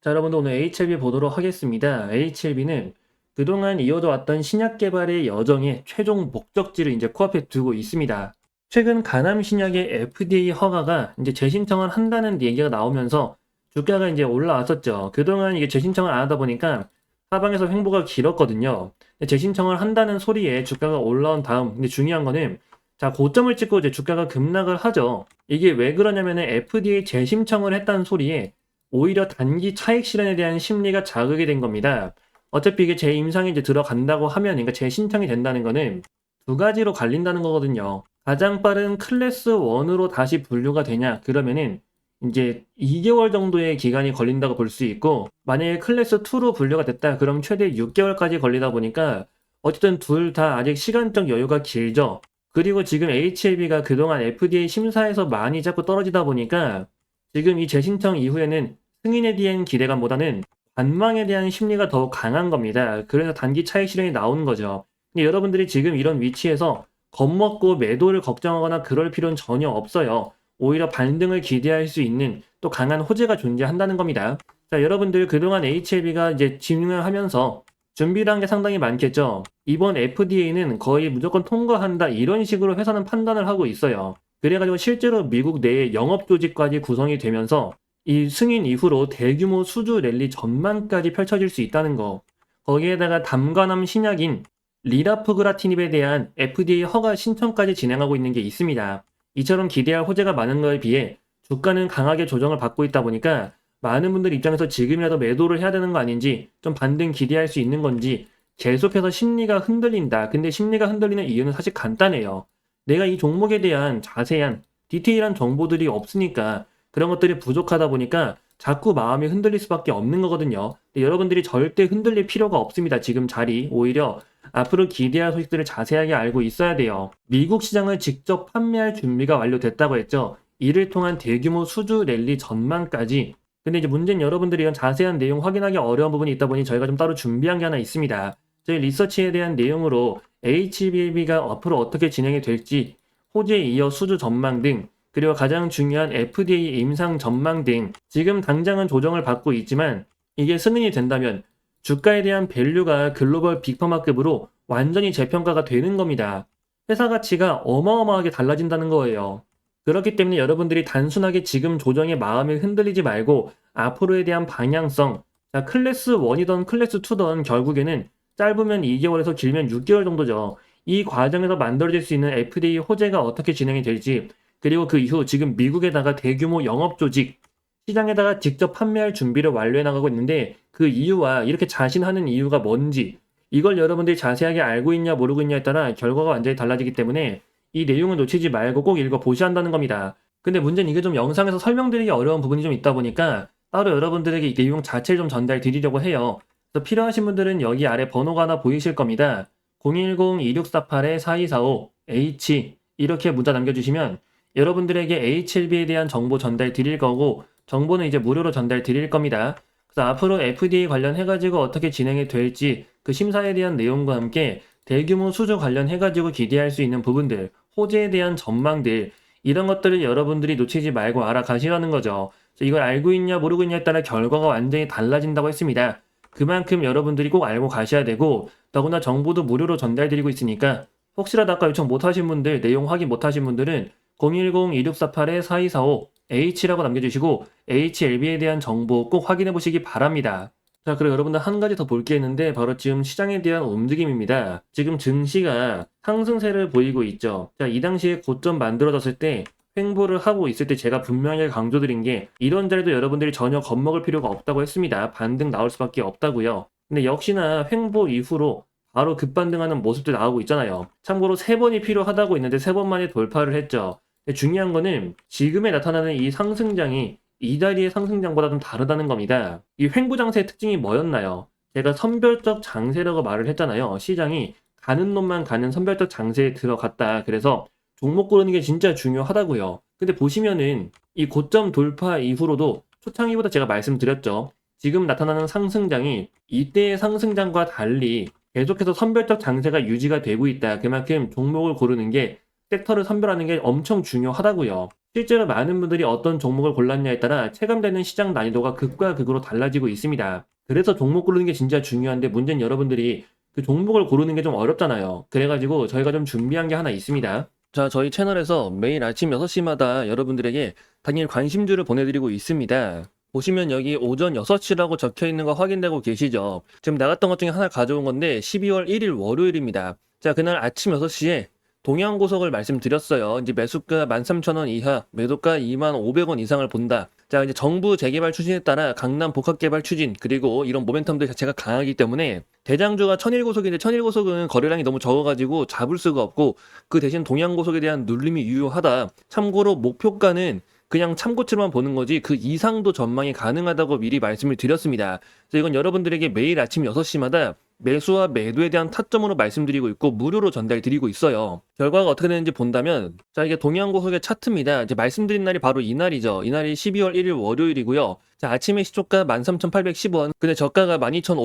자, 여러분들 오늘 HLB 보도록 하겠습니다. HLB는 그동안 이어져 왔던 신약 개발의 여정의 최종 목적지를 이제 코앞에 두고 있습니다. 최근 간암 신약의 FDA 허가가 이제 재신청을 한다는 얘기가 나오면서 주가가 이제 올라왔었죠. 그동안 이게 재신청을 안 하다 보니까 하방에서 횡보가 길었거든요. 근데 재신청을 한다는 소리에 주가가 올라온 다음, 근데 중요한 거는 자, 고점을 찍고 이제 주가가 급락을 하죠. 이게 왜 그러냐면은 FDA 재신청을 했다는 소리에 오히려 단기 차익 실현에 대한 심리가 자극이 된 겁니다. 어차피 이게 재임상에 이제 들어간다고 하면, 그러니까 재신청이 된다는 거는 두 가지로 갈린다는 거거든요. 가장 빠른 클래스 1으로 다시 분류가 되냐? 그러면은 이제 2개월 정도의 기간이 걸린다고 볼 수 있고, 만약에 클래스 2로 분류가 됐다, 그럼 최대 6개월까지 걸리다 보니까 어쨌든 둘 다 아직 시간적 여유가 길죠. 그리고 지금 HLB가 그동안 FDA 심사에서 많이 자꾸 떨어지다 보니까 지금 이 재신청 이후에는 승인에 대한 기대감보다는 관망에 대한 심리가 더 강한 겁니다. 그래서 단기 차익 실현이 나오는 거죠. 근데 여러분들이 지금 이런 위치에서 겁먹고 매도를 걱정하거나 그럴 필요는 전혀 없어요. 오히려 반등을 기대할 수 있는 또 강한 호재가 존재한다는 겁니다. 자, 여러분들 그동안 HLB가 이제 진행을 하면서 준비를 한 게 상당히 많겠죠. 이번 FDA는 거의 무조건 통과한다 이런 식으로 회사는 판단을 하고 있어요. 그래가지고 실제로 미국 내에 영업 조직까지 구성이 되면서 이 승인 이후로 대규모 수주 랠리 전망까지 펼쳐질 수 있다는 거. 거기에다가 담관암 신약인 리라프그라티닙에 대한 FDA 허가 신청까지 진행하고 있는 게 있습니다. 이처럼 기대할 호재가 많은 거에 비해 주가는 강하게 조정을 받고 있다 보니까 많은 분들 입장에서 지금이라도 매도를 해야 되는 거 아닌지, 좀 반등 기대할 수 있는 건지 계속해서 심리가 흔들린다. 근데 심리가 흔들리는 이유는 사실 간단해요. 내가 이 종목에 대한 자세한 디테일한 정보들이 없으니까, 그런 것들이 부족하다 보니까 자꾸 마음이 흔들릴 수밖에 없는 거거든요. 근데 여러분들이 절대 흔들릴 필요가 없습니다. 지금 자리. 오히려 앞으로 기대할 소식들을 자세하게 알고 있어야 돼요. 미국 시장을 직접 판매할 준비가 완료됐다고 했죠. 이를 통한 대규모 수주 랠리 전망까지. 근데 이제 문제는 여러분들이 이런 자세한 내용 확인하기 어려운 부분이 있다 보니 저희가 좀 따로 준비한 게 하나 있습니다. 저희 리서치에 대한 내용으로 HBLB가 앞으로 어떻게 진행이 될지, 호재에 이어 수주 전망 등, 그리고 가장 중요한 FDA 임상 전망 등, 지금 당장은 조정을 받고 있지만 이게 승인이 된다면 주가에 대한 밸류가 글로벌 빅퍼마급으로 완전히 재평가가 되는 겁니다. 회사 가치가 어마어마하게 달라진다는 거예요. 그렇기 때문에 여러분들이 단순하게 지금 조정에 마음을 흔들리지 말고 앞으로에 대한 방향성, 자, 클래스 1이던 클래스 2던 결국에는 짧으면 2개월에서 길면 6개월 정도죠. 이 과정에서 만들어질 수 있는 FDA 호재가 어떻게 진행이 될지, 그리고 그 이후 지금 미국에다가 대규모 영업 조직, 시장에다가 직접 판매할 준비를 완료해 나가고 있는데 그 이유와 이렇게 자신하는 이유가 뭔지, 이걸 여러분들이 자세하게 알고 있냐 모르고 있냐에 따라 결과가 완전히 달라지기 때문에 이 내용을 놓치지 말고 꼭 읽어보셔야 한다는 겁니다. 근데 문제는 이게 좀 영상에서 설명드리기 어려운 부분이 좀 있다 보니까 따로 여러분들에게 이 내용 자체를 좀 전달 드리려고 해요. 그래서 필요하신 분들은 여기 아래 번호가 하나 보이실 겁니다. 010-2648-4245 H 이렇게 문자 남겨주시면 여러분들에게 HLB에 대한 정보 전달 드릴 거고, 정보는 이제 무료로 전달 드릴 겁니다. 그래서 앞으로 FDA 관련해가지고 어떻게 진행이 될지 그 심사에 대한 내용과 함께 대규모 수주 관련해가지고 기대할 수 있는 부분들, 호재에 대한 전망들, 이런 것들을 여러분들이 놓치지 말고 알아가시라는 거죠. 이걸 알고 있냐 모르고 있냐에 따라 결과가 완전히 달라진다고 했습니다. 그만큼 여러분들이 꼭 알고 가셔야 되고, 더구나 정보도 무료로 전달드리고 있으니까 혹시라도 아까 요청 못하신 분들, 내용 확인 못하신 분들은 010-2648-4245 H라고 남겨주시고 HLB에 대한 정보 꼭 확인해 보시기 바랍니다. 자, 그리고 여러분들 한 가지 더 볼 게 있는데 바로 지금 시장에 대한 움직임입니다. 지금 증시가 상승세를 보이고 있죠. 자, 이 당시에 고점 만들어졌을 때 횡보를 하고 있을 때 제가 분명하게 강조드린 게 이런 자리도 여러분들이 전혀 겁먹을 필요가 없다고 했습니다. 반등 나올 수밖에 없다고요. 근데 역시나 횡보 이후로 바로 급반등하는 모습도 나오고 있잖아요. 참고로 3번이 필요하다고 있는데 3번 만에 돌파를 했죠. 근데 중요한 거는 지금에 나타나는 이 상승장이 이다리의 상승장보다 좀 다르다는 겁니다. 이 횡보 장세의 특징이 뭐였나요? 제가 선별적 장세라고 말을 했잖아요. 시장이 가는 놈만 가는 선별적 장세에 들어갔다. 그래서 종목 고르는 게 진짜 중요하다고요. 근데 보시면은 이 고점 돌파 이후로도 초창기보다 제가 말씀드렸죠. 지금 나타나는 상승장이 이때의 상승장과 달리 계속해서 선별적 장세가 유지가 되고 있다. 그만큼 종목을 고르는 게, 섹터를 선별하는 게 엄청 중요하다고요. 실제로 많은 분들이 어떤 종목을 골랐냐에 따라 체감되는 시장 난이도가 극과 극으로 달라지고 있습니다. 그래서 종목 고르는 게 진짜 중요한데 문제는 여러분들이 그 종목을 고르는 게 좀 어렵잖아요. 그래가지고 저희가 좀 준비한 게 하나 있습니다. 자, 저희 채널에서 매일 아침 6시마다 여러분들에게 당일 관심주를 보내드리고 있습니다. 보시면 여기 오전 6시라고 적혀 있는 거 확인되고 계시죠? 지금 나갔던 것 중에 하나 가져온 건데 12월 1일 월요일입니다. 자, 그날 아침 6시에 동양고속을 말씀드렸어요. 이제 매수가 13,000원 이하, 매도가 25,500원 이상을 본다. 자, 이제 정부 재개발 추진에 따라 강남 복합개발 추진, 그리고 이런 모멘텀들 자체가 강하기 때문에 대장주가 천일고속인데 천일고속은 거래량이 너무 적어가지고 잡을 수가 없고 그 대신 동양고속에 대한 눌림이 유효하다. 참고로 목표가는 그냥 참고치로만 보는 거지 그 이상도 전망이 가능하다고 미리 말씀을 드렸습니다. 그래서 이건 여러분들에게 매일 아침 6시마다 매수와 매도에 대한 타점으로 말씀드리고 있고 무료로 전달드리고 있어요. 결과가 어떻게 되는지 본다면 자, 이게 동양고속의 차트입니다. 이제 말씀드린 날이 바로 이날이죠. 이날이 12월 1일 월요일이고요. 자, 아침에 시초가 13,810원, 근데 저가가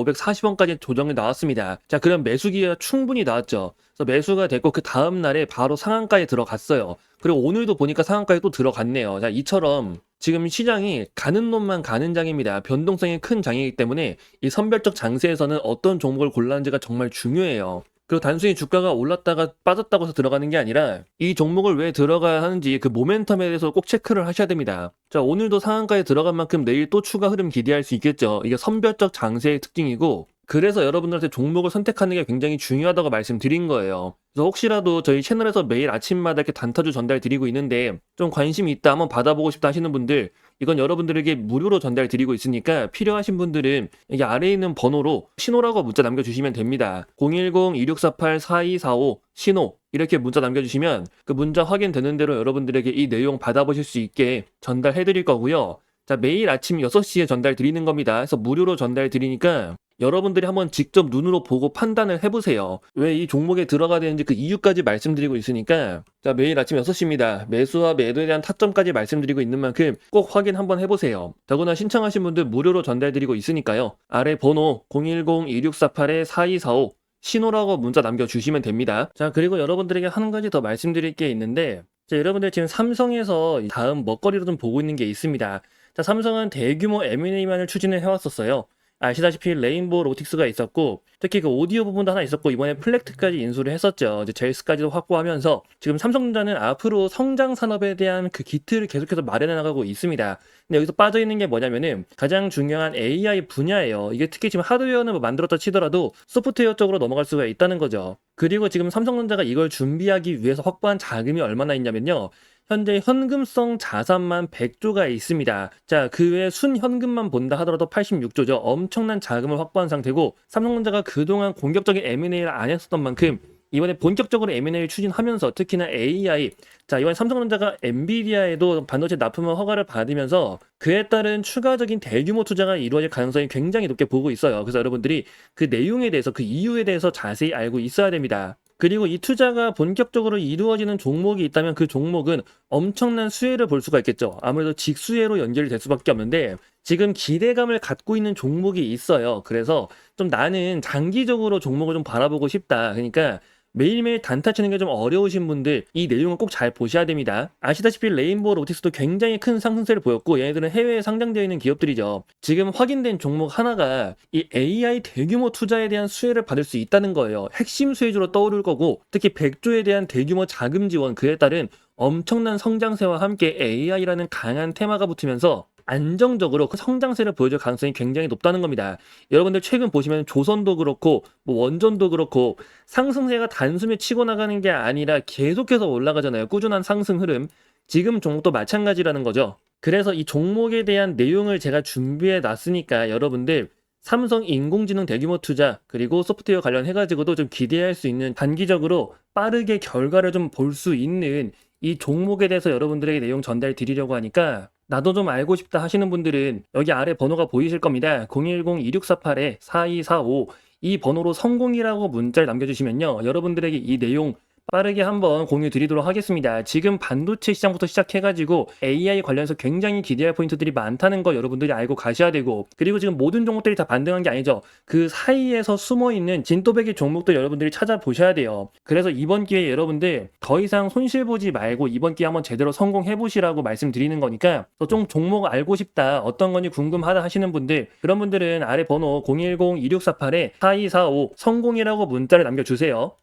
12,540원까지 조정이 나왔습니다. 자, 그럼 매수기가 충분히 나왔죠. 그래서 매수가 됐고 그 다음 날에 바로 상한가에 들어갔어요. 그리고 오늘도 보니까 상한가에 또 들어갔네요. 자, 이처럼 지금 시장이 가는 놈만 가는 장입니다. 변동성이 큰 장이기 때문에 이 선별적 장세에서는 어떤 종목을 골라는지가 정말 중요해요. 그리고 단순히 주가가 올랐다가 빠졌다고 해서 들어가는 게 아니라 이 종목을 왜 들어가야 하는지 그 모멘텀에 대해서 꼭 체크를 하셔야 됩니다. 자, 오늘도 상한가에 들어간 만큼 내일 또 추가 흐름 기대할 수 있겠죠. 이게 선별적 장세의 특징이고 그래서 여러분들한테 종목을 선택하는 게 굉장히 중요하다고 말씀드린 거예요. 그래서 혹시라도 저희 채널에서 매일 아침마다 이렇게 단타주 전달 드리고 있는데 좀 관심이 있다, 한번 받아보고 싶다 하시는 분들 이건 여러분들에게 무료로 전달 드리고 있으니까 필요하신 분들은 여기 아래에 있는 번호로 신호라고 문자 남겨주시면 됩니다. 010-2648-4245 신호 이렇게 문자 남겨주시면 그 문자 확인되는 대로 여러분들에게 이 내용 받아보실 수 있게 전달해 드릴 거고요. 자, 매일 아침 6시에 전달 드리는 겁니다. 그래서 무료로 전달 드리니까 여러분들이 한번 직접 눈으로 보고 판단을 해보세요. 왜 이 종목에 들어가야 되는지 그 이유까지 말씀드리고 있으니까 자, 매일 아침 6시입니다. 매수와 매도에 대한 타점까지 말씀드리고 있는 만큼 꼭 확인 한번 해보세요. 더구나 신청하신 분들 무료로 전달드리고 있으니까요. 아래 번호 010-2648-4245 신호라고 문자 남겨주시면 됩니다. 자, 그리고 여러분들에게 한 가지 더 말씀드릴 게 있는데 자, 여러분들 지금 삼성에서 다음 먹거리로 좀 보고 있는 게 있습니다. 자, 삼성은 대규모 M&A만을 추진을 해왔었어요. 아시다시피 레인보우 로틱스가 있었고 특히 그 오디오 부분도 하나 있었고 이번에 플렉트까지 인수를 했었죠. 이제 제이스까지도 확보하면서 지금 삼성전자는 앞으로 성장 산업에 대한 그 기틀을 계속해서 마련해 나가고 있습니다. 근데 여기서 빠져 있는 게 뭐냐면은 가장 중요한 AI 분야예요. 이게 특히 지금 하드웨어는 뭐 만들었다 치더라도 소프트웨어 쪽으로 넘어갈 수가 있다는 거죠. 그리고 지금 삼성전자가 이걸 준비하기 위해서 확보한 자금이 얼마나 있냐면요. 현재 현금성 자산만 100조가 있습니다. 자, 그 외에 순현금만 본다 하더라도 86조죠. 엄청난 자금을 확보한 상태고 삼성전자가 그동안 공격적인 M&A를 안 했었던 만큼 이번에 본격적으로 M&A를 추진하면서 특히나 AI, 자, 이번에 삼성전자가 엔비디아에도 반도체 납품을 허가를 받으면서 그에 따른 추가적인 대규모 투자가 이루어질 가능성이 굉장히 높게 보고 있어요. 그래서 여러분들이 그 내용에 대해서 그 이유에 대해서 자세히 알고 있어야 됩니다. 그리고 이 투자가 본격적으로 이루어지는 종목이 있다면 그 종목은 엄청난 수혜를 볼 수가 있겠죠. 아무래도 직수혜로 연결이 될 수밖에 없는데 지금 기대감을 갖고 있는 종목이 있어요. 그래서 좀 나는 장기적으로 종목을 좀 바라보고 싶다. 그러니까 매일매일 단타 치는 게 좀 어려우신 분들 이 내용을 꼭 잘 보셔야 됩니다. 아시다시피 레인보우 로틱스도 굉장히 큰 상승세를 보였고 얘네들은 해외에 상장되어 있는 기업들이죠. 지금 확인된 종목 하나가 이 AI 대규모 투자에 대한 수혜를 받을 수 있다는 거예요. 핵심 수혜주로 떠오를 거고 특히 100조에 대한 대규모 자금 지원 그에 따른 엄청난 성장세와 함께 AI라는 강한 테마가 붙으면서 안정적으로 그 성장세를 보여줄 가능성이 굉장히 높다는 겁니다. 여러분들 최근 보시면 조선도 그렇고 뭐 원전도 그렇고 상승세가 단숨에 치고 나가는 게 아니라 계속해서 올라가잖아요. 꾸준한 상승 흐름. 지금 종목도 마찬가지라는 거죠. 그래서 이 종목에 대한 내용을 제가 준비해 놨으니까 여러분들 삼성 인공지능 대규모 투자 그리고 소프트웨어 관련해가지고도 좀 기대할 수 있는 단기적으로 빠르게 결과를 좀 볼 수 있는 이 종목에 대해서 여러분들에게 내용 전달 드리려고 하니까 나도 좀 알고 싶다 하시는 분들은 여기 아래 번호가 보이실 겁니다. 010-2648-4245 이 번호로 성공이라고 문자를 남겨주시면요. 여러분들에게 이 내용 빠르게 한번 공유 드리도록 하겠습니다. 지금 반도체 시장부터 시작해가지고 AI 관련해서 굉장히 기대할 포인트들이 많다는 거 여러분들이 알고 가셔야 되고, 그리고 지금 모든 종목들이 다 반등한 게 아니죠. 그 사이에서 숨어있는 진또배기 종목들 여러분들이 찾아보셔야 돼요. 그래서 이번 기회에 여러분들 더 이상 손실 보지 말고 이번 기회에 한번 제대로 성공해보시라고 말씀드리는 거니까, 좀 종목 알고 싶다, 어떤 건지 궁금하다 하시는 분들, 그런 분들은 아래 번호 010-2648-4245 성공이라고 문자를 남겨주세요.